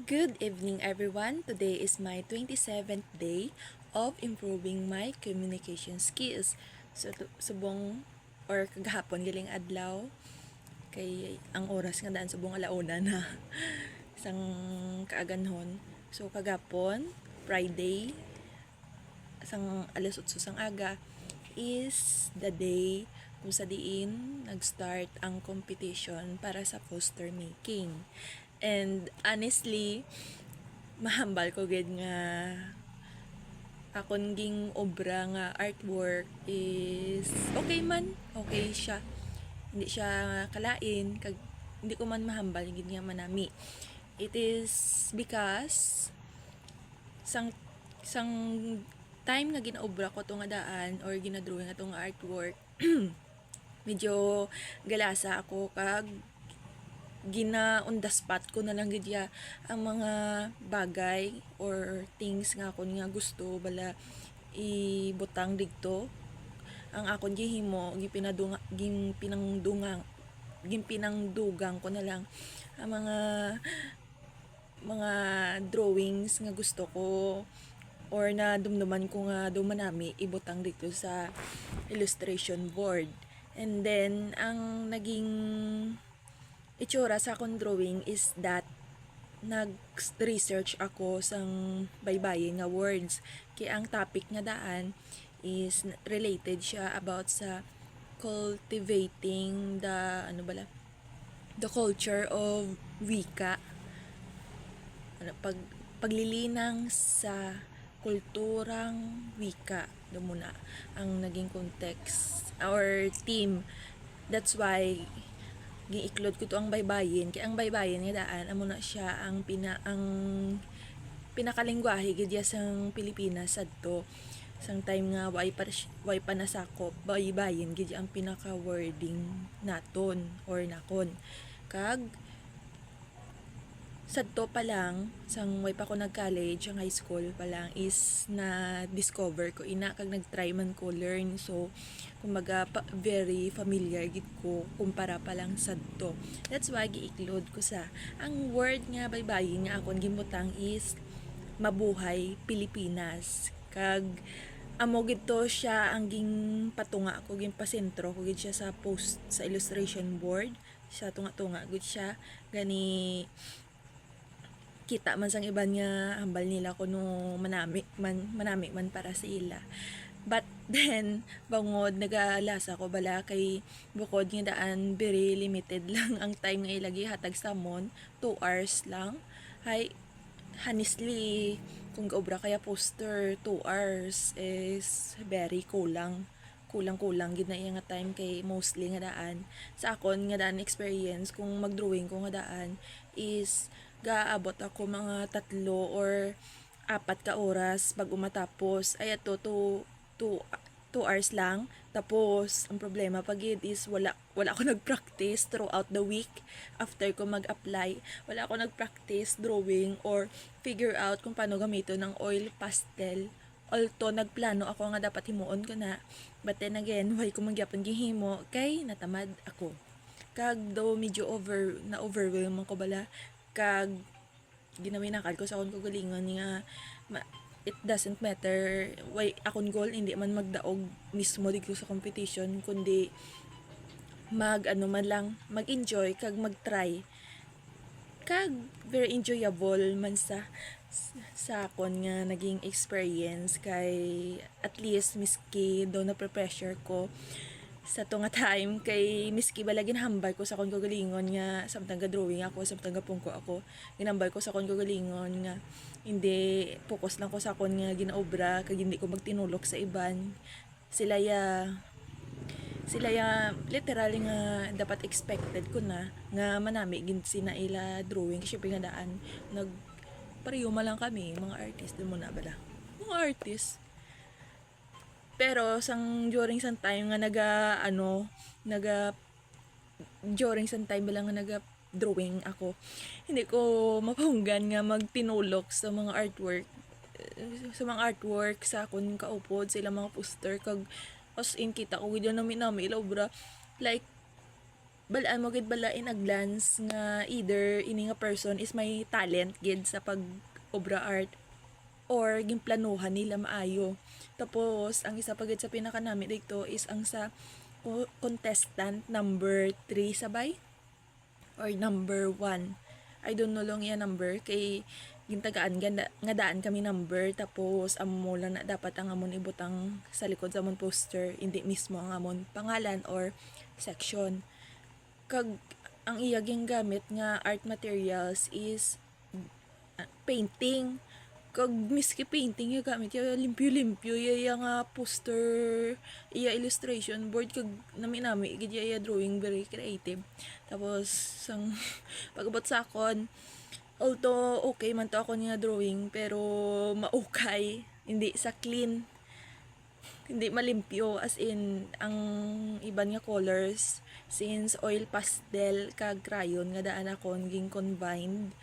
Good evening everyone. Today is my 27th day of improving my communication skills. So subong or kagahapon giling adlaw kay ang oras nga daan subong alauna na isang kaaganhon. So kagapon Friday sang alas 8 sang aga is the day kung sa diin nag-start ang competition para sa poster making. And honestly, mahambal ko gid nga akon ging obra nga artwork is okay man, okay siya. Hindi siya kalain kag hindi ko man mahambal gid nga manami. It is because sang sang time nga ginaobra ko to nga daan or ginadrawing nga tong artwork medyo galasa ako kag on the spot ko na lang gidya ang mga bagay or things nga akon nga gusto bala ibutang didto ang akon gihimo ginpinangdugang ko na lang ang mga drawings nga gusto ko or na dumduman ko nga dumanami ibutang dito sa illustration board. And then ang naging itsura sa akong drawing is that nag-research ako sang baybayin nga words. Kaya ang topic nga daan is related siya about sa cultivating the culture of wika. Paglilinang sa kulturang wika. Doon muna ang naging context or theme. That's why giiklod ko to ang baybayin kay ang baybayin nga daan amo na siya ang pinakalengguwahe gid sang Pilipinas adto sang time nga way pa nasakop baybayin gid ang pinaka wording naton or nakon kag sadto pa lang sang way pa ko nag-college ang high school pa lang is na discover ko ina kag nag-try man ko learn. So kumbaga very familiar gid ko kumpara pa lang sadto. That's why giiklod ko sa ang word nga baybayin nga akon gimutang is mabuhay Pilipinas. Kag amo gid to siya ang ging patunga ko ging pasentro ko gid siya sa post sa illustration board. Siya tunga-tunga gid siya gani kita man sang iban nga hambal nila ko no manami man para sa ila. But then bangod nagalasa ko bala kay bukod nga daan very limited lang ang time nga ilagi hatag sa mon 2 hours lang. Hay honestly kung gaobra kaya poster 2 hours is very kulang gid na iya nga time kay mostly nga daan sa akon nga daan experience kung magdrawing ko nga daan is gaabot ako mga 3 or 4 ka oras bago matapos ay ato 2 hours lang. Tapos ang problema pagid is wala ako nagpractice throughout the week after ko mag-apply. Wala ako nagpractice drawing or figure out kung paano gamiton ng oil pastel. Although nagplano ako nga dapat himuon ko na, but then again why ko magyapon gihimo kay natamad ako. Kag daw medyo overwhelm ako bala kag ginawinakad ko sa akong kagalingon nga it doesn't matter why akong goal hindi man magdaog mismo dito sa competition kundi man lang mag-enjoy kag mag-try kag very enjoyable man sa akon nga naging experience kay at least miski daw na pressure ko sa to nga time kay miski balagin hambal ko sa akong kagalingon nga samtang ga-drawing ako samtang gapungko ako ginambal ko sa akong kagalingon nga hindi focus lang ko sa akon nga ginaobra kag hindi ko magtinulok sa iban sila ya literally nga dapat expected ko na nga manami gid sina ila drawing kasi syempre nga daan pareho lang kami mga artist din mo na bala mga artist. Pero during sang time nga during sang time lang nga drawing ako hindi ko mapahunggan nga magtinulok sa mga artwork sa akon kaupod sila mga poster kag as in kita ko gid nami ilobra like balaan mo gid bala in a glance nga either ini nga person is may talent gid sa pag obra art or ginplanuhan nila maayo. Tapos ang isa pa gid sa pinakanami dito is ang sa contestant number 3 sabay or number 1. I don't know long yan number kay gintagaan nga daan kami number tapos amo lang na dapat ang amon ibutang sa likod sa amon poster, hindi mismo ang amon pangalan or section. Kag ang iya gamit nga art materials is painting. Kag miski painting ya gamit ya limpyo-limpyo ya nga poster, iya illustration board kag nami gid ya drawing very creative. Tapos sang pagabot sa akon, although okay man to ako niya drawing pero maukay, hindi sa clean, hindi malimpyo as in ang iban nga colors since oil pastel kag crayon nga daan akon ging combined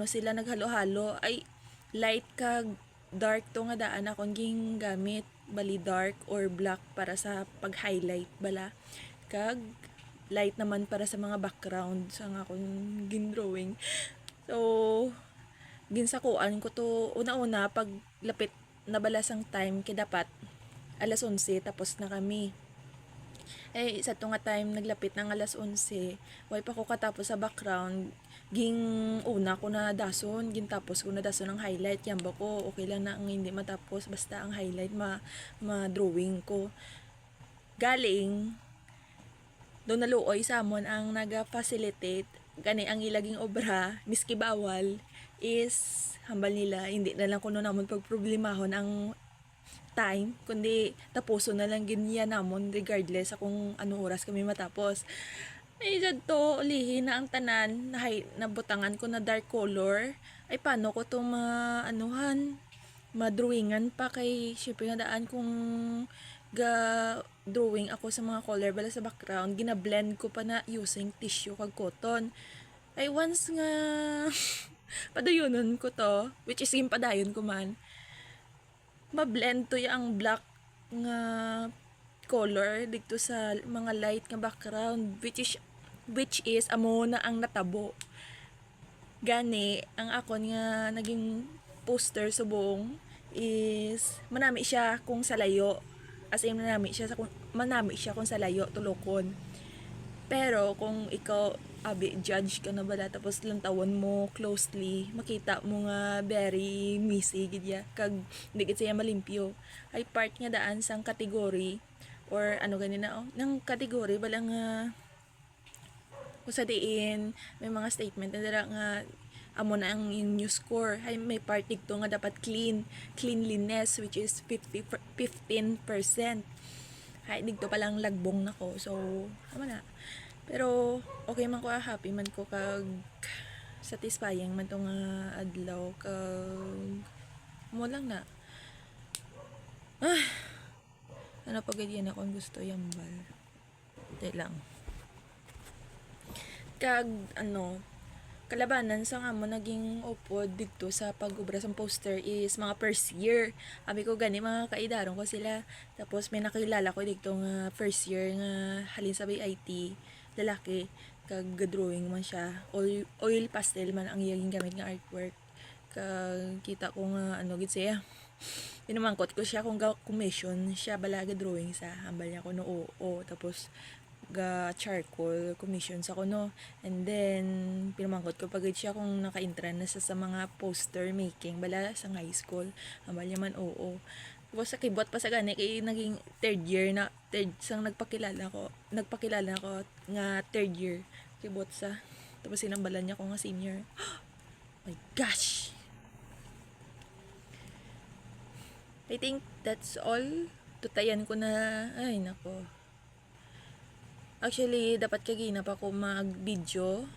sila naghalo-halo ay light kag dark to nga daan akon ging gamit bali dark or black para sa pag-highlight bala kag light naman para sa mga background sa nga akong gin-drawing. So ginsakuan ko to una-una pag lapit na balasang time kay dapat 11:00 tapos na kami. Sa to nga time naglapit ng 11:00, way pa ko katapos sa background, ging una ko na dason, gintapos ko na dason ng highlight, yamba ko, okay lang na ang hindi matapos, basta ang highlight ma-drawing ko. Galing, doon naluoy sa amon ang naga-facilitate, gani ang ilaging obra, miski bawal, is hambal nila, hindi na lang kuno namon pagproblemahon ang time, kundi tapuso na lang ganyan namon regardless kung anong oras kami matapos. Ay dyan to, ulihin na ang tanan na butangan ko na dark color. Ay paano ko to madrawingan pa kay syempre nga daan kung drawing ako sa mga color bala sa background, gina-blend ko pa na using tissue kag cotton. Ay once nga padayonon ko to, which is yung padayon ko man, ma-blend to yung black nga color dito sa mga light nga background which is amo na ang natabo. Gani ang akon nga naging poster subong is manami siya kung sa layo, as in manami siya kung sa layo tulokon. Pero kung ikaw judge ka na bala tapos lantawan mo closely, makita mo nga very messy gid ya kag hindi gid siya malimpyo. Ay part nga daan sang category or ganina nang category bala nga kung sa diin may mga statement na dira nga amo na ang new score. Ay may part dito nga dapat cleanliness which is 15%. Ay dito pa lang lagbong nako. So amo na. Pero okay man ko, happy man ko kag satisfying man tong adlaw kag mo lang na. Ano pa gid yan akong gusto yambal. Dahil lang. Kag kalabanan sa nga mo naging upod dito sa pag-ubra sa poster is mga first year. Abi ko gani mga kaidaron ko sila. Tapos may nakilala ko dito nga first year nga halin sa IT, lalaki, kag drawing man siya. Oil pastel man ang iyang gamit nga artwork. Kag kita ko nga gid siya. Pinamangkot ko siya kung commission siya bala drawing sa hambal niya ko no oo. Tapos ga charcoal commission sa kuno, and then pinamangkot ko pagid siya kung naka-intran na sa mga poster making bala sa high school, hambal niya man oo. Tapos sa kibot pa sa gani kay naging third sang nagpakilala ko nga third year kibot sa, tapos sinambalan niya ko nga senior. My gosh, I think that's all. Tutayan ko na, ay nako. Actually, dapat kagina pa ko mag-video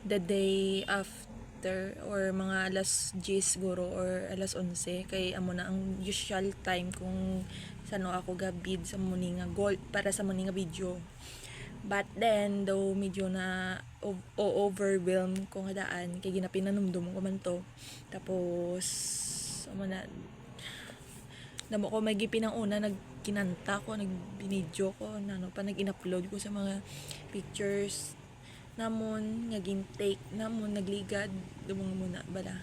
the day after or mga 10:00 siguro or 11:00 kay amo na ang usual time kung sano ako ga-bid sa muni nga goal para sa muni nga video. But then, though medyo na overwhelm ko nga daan kay ginapinanumdum ko man to. Tapos amo na damo ko may gipin ang una kinanta ko, nagbinidyo ko, nano pa nag-in-upload ko sa mga pictures namon nga take namon nagligad dumong muna bala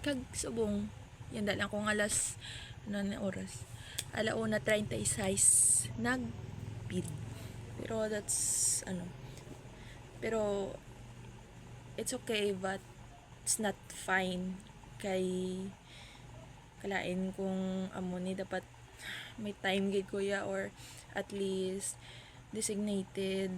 kag subong yan lang kung alas ano na oras 1:36 nag-bid pero that's pero it's okay but it's not fine kay kalain kung amo ni dapat may time gid kuya or at least designated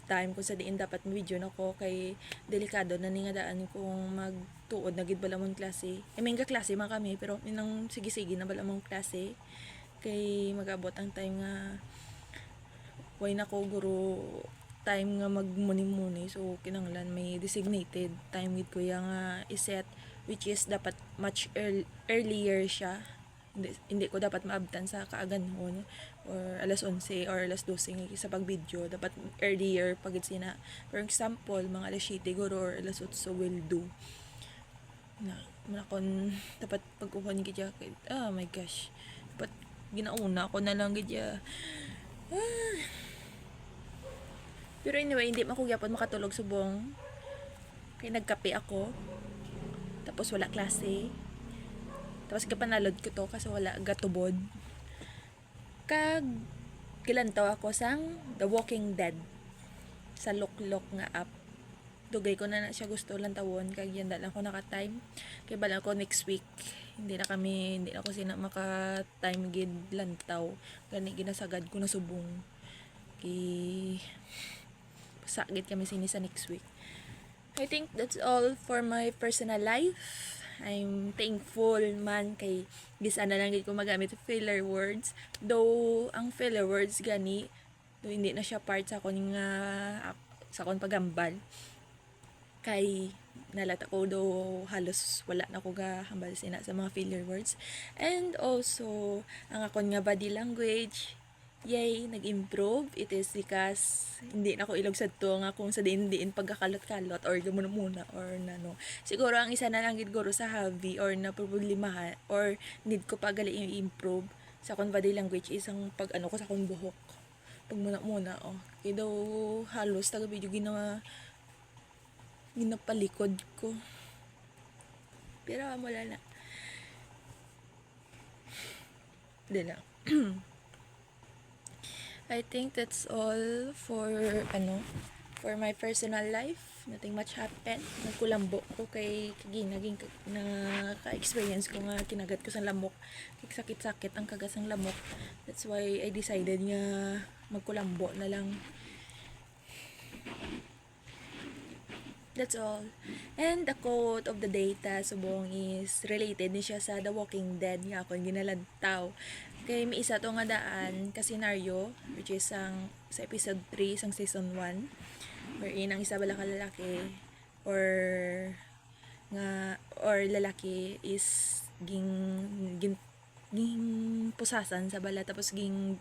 time kung sa diin dapat video nako kay delikado na ni nga daan kung magtuod na gid bala mong klase may klase man kami pero inang sige-sige na bala mong klase kay magabot ang time nga way nako guro time nga magmuni-muni so kinahanglan may designated time gid kuya nga iset which is dapat much earlier siya hindi ko dapat maabtan sa kaaganhon or alas 11 or alas 12 sa pag-video dapat earlier pagid sina for example mga alas 7 guro or alas 8 will do na manakon dapat pag-uhon gid oh my gosh dapat ginauna ko na lang gid pero anyway hindi man ko gyapon makatulog subong kay nagkape ako tapos wala klase tapos kapanalod ko to kasi wala gatubod kag gilantaw ako sang The Walking Dead sa Loklok nga app dugay ko na siya gusto lantawon kag yan lang ko naka-time kay bala ko next week hindi na ako sina maka-time gid lantaw gani ginasagad ko na subong kay sagit kami sini sa next week. I think that's all for my personal life. I'm thankful man kay bisa na lang gid ko magamit filler words though ang filler words gani though hindi na siya part sa akong sa akong pagambal kay nalata ko do halos wala na ko gahambal sina sa mga filler words and also ang akong nga body language nag-improve. It is because hindi na ko ilog sa to nga kung sa diin pagkakalot-kalot or gamon muna or nano. Siguro ang isa na lang gid guro sa hobby or na problemahan or need ko pa gali i-improve sa akong body language isang pag ko sa akong buhok. Pag muna kay daw halos taga video ginapalikod ko. Pero wala na. Dila. I think that's all for my personal life. Nothing much happened. Nagkulambo ko kay naging na ka-experience ko nga kinagat ko sa lamok. Kay sakit-sakit ang kagas ng lamok. That's why I decided nga magkulambo na lang. That's all. And the quote of the day subong is related ni siya sa The Walking Dead nga akong ginalantaw. Kay may isa to nga daan ka scenario which is sa episode 3 sang season 1 wherein ang isa bala ka lalaki or lalaki is ging pusasan sa bala tapos ging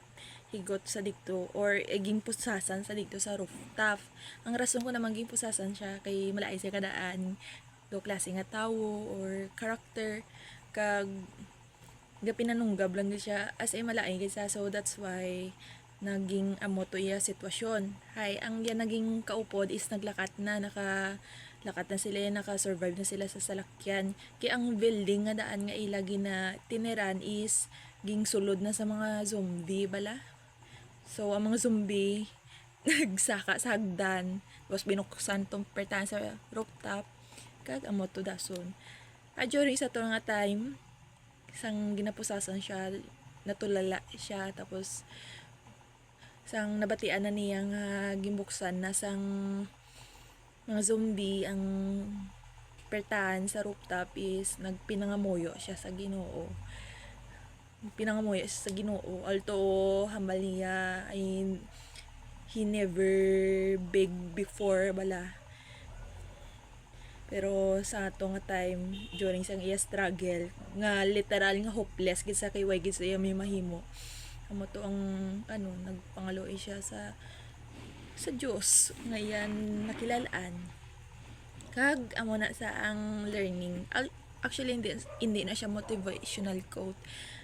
higot sa dikto or ging pusasan sa dikto sa rooftop. Ang rason ko naman ging pusasan siya kay malaay siya kadaan do klase nga tawo or character kag pinanunggab lang siya as ay malaay kaysa so that's why naging amoto iya sitwasyon. Ang yan naging kaupod is naglakat na sila naka-survive na sila sa salakyan. Kaya ang building nga daan nga ilagi na tiniran is ging sulod na sa mga zombie bala. So ang mga zombie nagsaka sa hagdan tapos binuksan tong pertahan sa rooftop kag amoto dason. During sa to nga time sang ginapusasan siya natulala siya tapos sang nabatian na niya nga gimbuksan na sang mga zombie ang pertahan sa rooftop is nagpinangamuyo siya sa Ginoo although hambal niya ay he never beg before bala. Pero sa ato nga time during sang iya struggle nga literal nga hopeless gid sa kay way gid sa iya may mahimo. Amo to ang nagpangaloy siya sa Dios ngayon nakilalaan. Kag amo na sa ang learning. Actually hindi na siya motivational quote.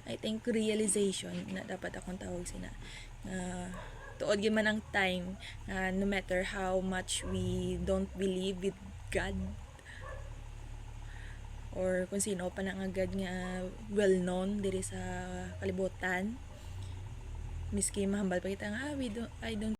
I think realization na dapat akong tawag sina tuod gyud man ang time no matter how much we don't believe with God or kung sino pa na nga God nga well known diri sa kalibutan, miski mahambal pa kita nga I don't